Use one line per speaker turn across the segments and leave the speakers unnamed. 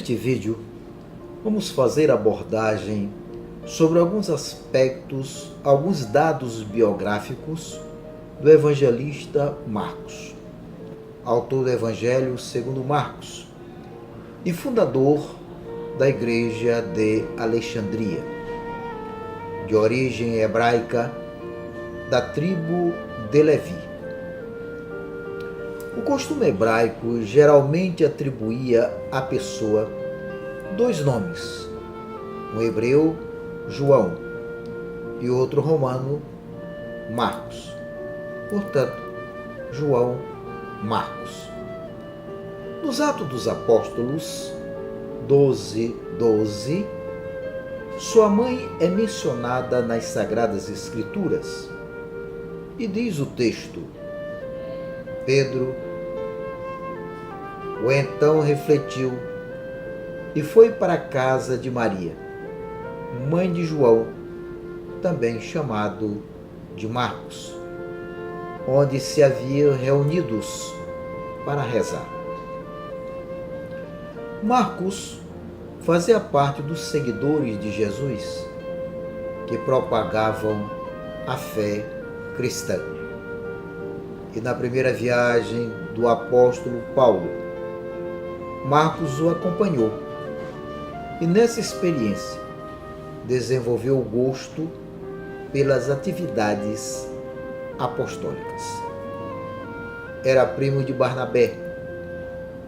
Neste vídeo, vamos fazer abordagem sobre alguns aspectos, alguns dados biográficos do evangelista Marcos, autor do Evangelho segundo Marcos e fundador da Igreja de Alexandria, de origem hebraica, da tribo de Levi. O costume hebraico geralmente atribuía à pessoa dois nomes, um hebreu, João, e outro romano, Marcos. Portanto, João Marcos. Nos Atos dos Apóstolos 12:12, sua mãe é mencionada nas Sagradas Escrituras e diz o texto: Pedro o então refletiu e foi para a casa de Maria, mãe de João, também chamado de Marcos, onde se haviam reunidos para rezar. Marcos fazia parte dos seguidores de Jesus que propagavam a fé cristã. E na primeira viagem do apóstolo Paulo, Marcos o acompanhou e nessa experiência desenvolveu o gosto pelas atividades apostólicas. Era primo de Barnabé,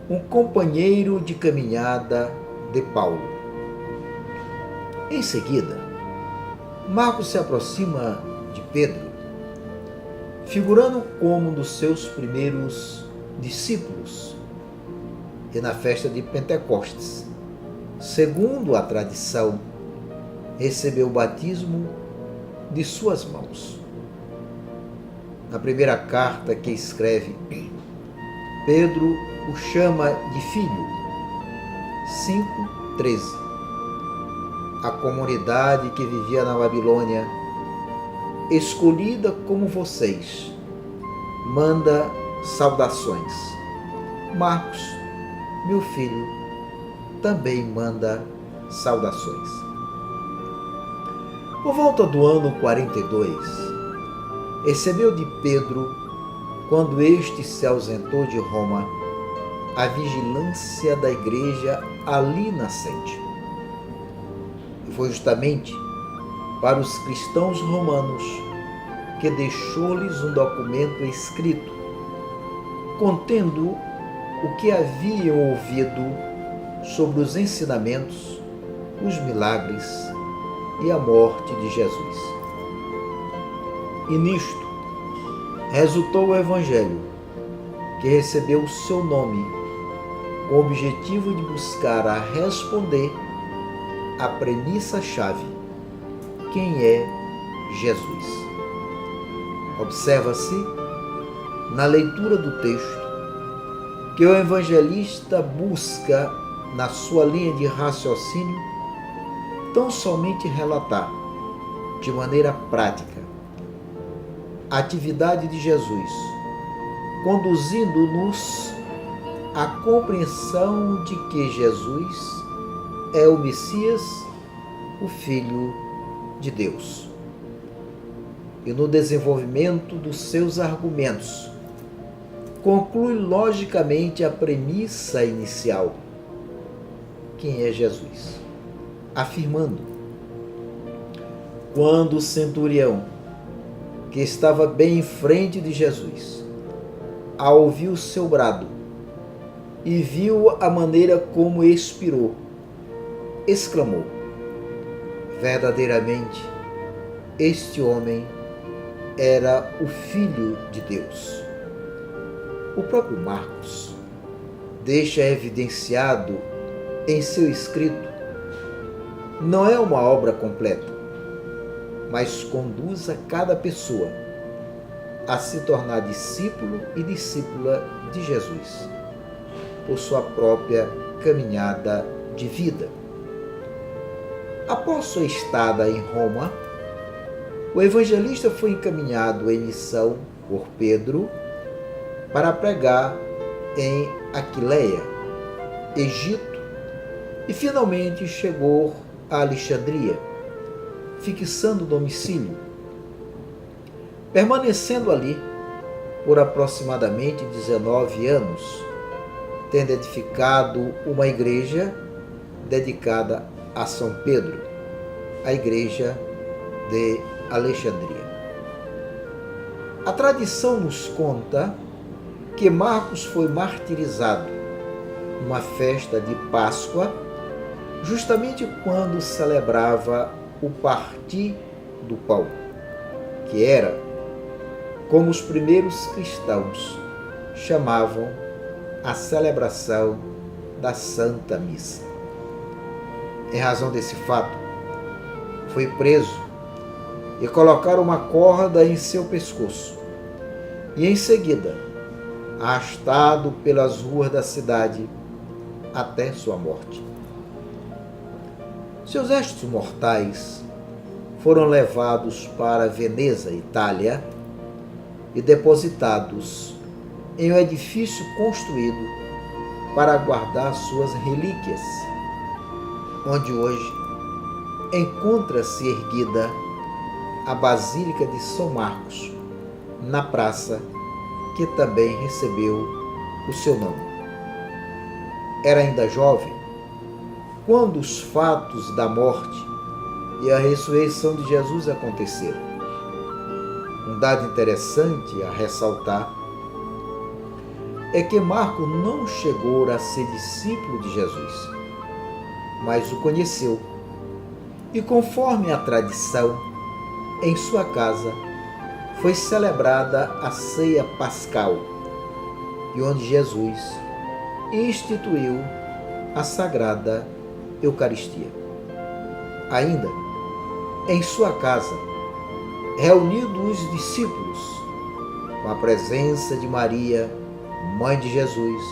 um companheiro de caminhada de Paulo. Em seguida, Marcos se aproxima de Pedro, figurando como um dos seus primeiros discípulos, e na festa de Pentecostes, segundo a tradição, recebeu o batismo de suas mãos. Na primeira carta que escreve, Pedro o chama de filho. 5:13. A comunidade que vivia na Babilônia, escolhida como vocês, manda saudações. Marcos, meu filho, também manda saudações. Por volta do ano 42, recebeu de Pedro, quando este se ausentou de Roma, a vigilância da igreja ali nascente. E foi justamente para os cristãos romanos que deixou-lhes um documento escrito, contendo o que haviam ouvido sobre os ensinamentos, os milagres e a morte de Jesus. E nisto resultou o Evangelho, que recebeu o seu nome, com o objetivo de buscar a responder à premissa-chave: quem é Jesus? Observa-se, na leitura do texto, que o evangelista busca, na sua linha de raciocínio, tão somente relatar, de maneira prática, a atividade de Jesus, conduzindo-nos à compreensão de que Jesus é o Messias, o Filho de Deus. E no desenvolvimento dos seus argumentos, conclui logicamente a premissa inicial: quem é Jesus? Afirmando: quando o centurião, que estava bem em frente de Jesus, ao ouvir o seu brado e viu a maneira como expirou, exclamou: verdadeiramente, este homem era o Filho de Deus. O próprio Marcos deixa evidenciado em seu escrito: não é uma obra completa, mas conduz a cada pessoa a se tornar discípulo e discípula de Jesus, por sua própria caminhada de vida. Após sua estada em Roma, o evangelista foi encaminhado em missão por Pedro para pregar em Aquileia, Egito e finalmente chegou a Alexandria, fixando domicílio, permanecendo ali por aproximadamente 19 anos, tendo edificado uma igreja dedicada a São Pedro, a igreja de Alexandria. A tradição nos conta que Marcos foi martirizado numa festa de Páscoa, justamente quando celebrava o partir do pão, que era como os primeiros cristãos chamavam a celebração da Santa Missa. Em razão desse fato, foi preso e colocaram uma corda em seu pescoço e, em seguida, arrastado pelas ruas da cidade até sua morte. Seus restos mortais foram levados para Veneza, Itália, e depositados em um edifício construído para guardar suas relíquias, onde hoje encontra-se erguida a Basílica de São Marcos, na praça que também recebeu o seu nome. Era ainda jovem quando os fatos da morte e a ressurreição de Jesus aconteceram. Um dado interessante a ressaltar é que Marcos não chegou a ser discípulo de Jesus, mas o conheceu. E conforme a tradição, em sua casa foi celebrada a ceia pascal, e onde Jesus instituiu a Sagrada Eucaristia. Ainda, em sua casa, reunidos os discípulos, com a presença de Maria, mãe de Jesus,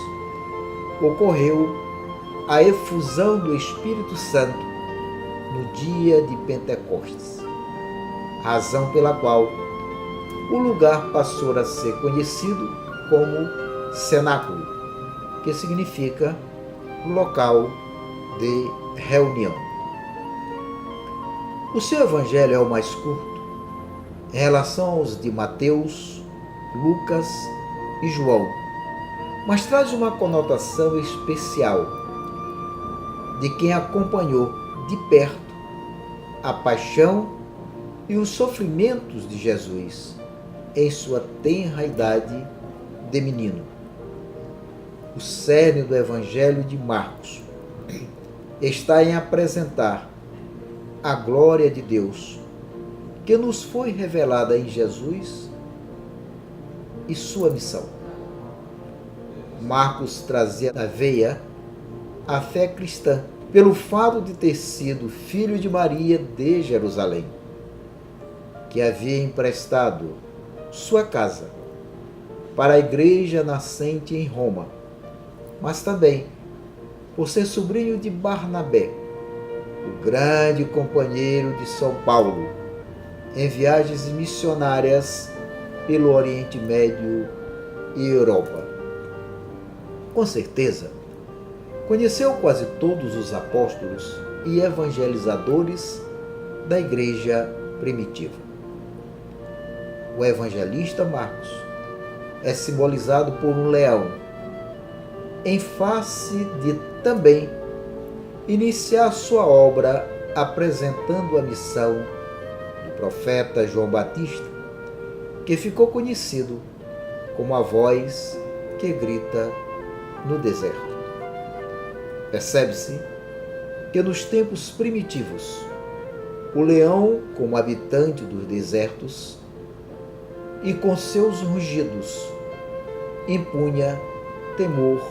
ocorreu a efusão do Espírito Santo no dia de Pentecostes, razão pela qual o lugar passou a ser conhecido como cenáculo, que significa local de reunião. O seu evangelho é o mais curto em relação aos de Mateus, Lucas e João, mas traz uma conotação especial de quem acompanhou de perto a paixão e os sofrimentos de Jesus em sua tenra idade de menino. O cerne do Evangelho de Marcos está em apresentar a glória de Deus que nos foi revelada em Jesus e sua missão. Marcos trazia na veia a fé cristã, pelo fato de ter sido filho de Maria de Jerusalém, que havia emprestado sua casa para a igreja nascente em Roma, mas também por ser sobrinho de Barnabé, o grande companheiro de São Paulo, em viagens missionárias pelo Oriente Médio e Europa. Com certeza, conheceu quase todos os apóstolos e evangelizadores da igreja primitiva. O evangelista Marcos é simbolizado por um leão, em face de também iniciar sua obra apresentando a missão do profeta João Batista, que ficou conhecido como a voz que grita no deserto. Percebe-se que nos tempos primitivos, o leão, como habitante dos desertos, e com seus rugidos, impunha temor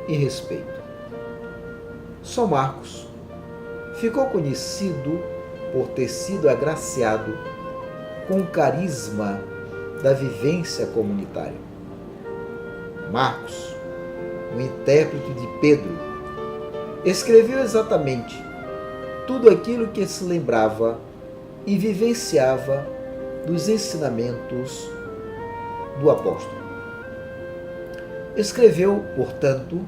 e respeito. São Marcos ficou conhecido por ter sido agraciado com o carisma da vivência comunitária. Marcos, o intérprete de Pedro, escreveu exatamente tudo aquilo que se lembrava e vivenciava dos ensinamentos do apóstolo. Escreveu, portanto,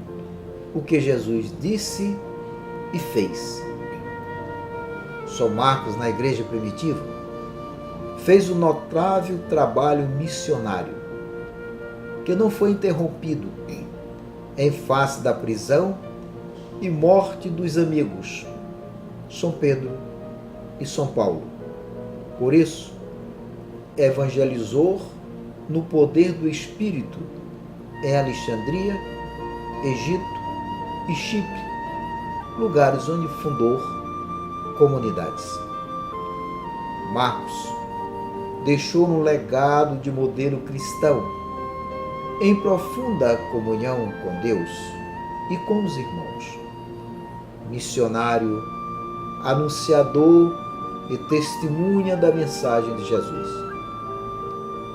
o que Jesus disse e fez. São Marcos, na igreja primitiva, fez um notável trabalho missionário, que não foi interrompido em face da prisão e morte dos amigos, São Pedro e São Paulo. Por isso, evangelizou no poder do Espírito em Alexandria, Egito e Chipre, lugares onde fundou comunidades. Marcos deixou um legado de modelo cristão em profunda comunhão com Deus e com os irmãos. Missionário, anunciador e testemunha da mensagem de Jesus.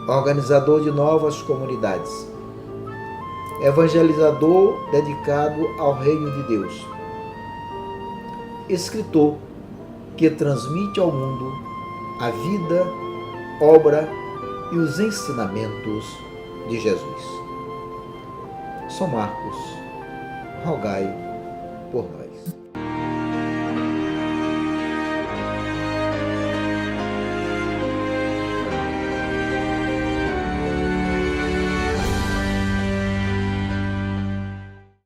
Organizador de novas comunidades. Evangelizador dedicado ao reino de Deus. Escritor que transmite ao mundo a vida, obra e os ensinamentos de Jesus. São Marcos, rogai por nós.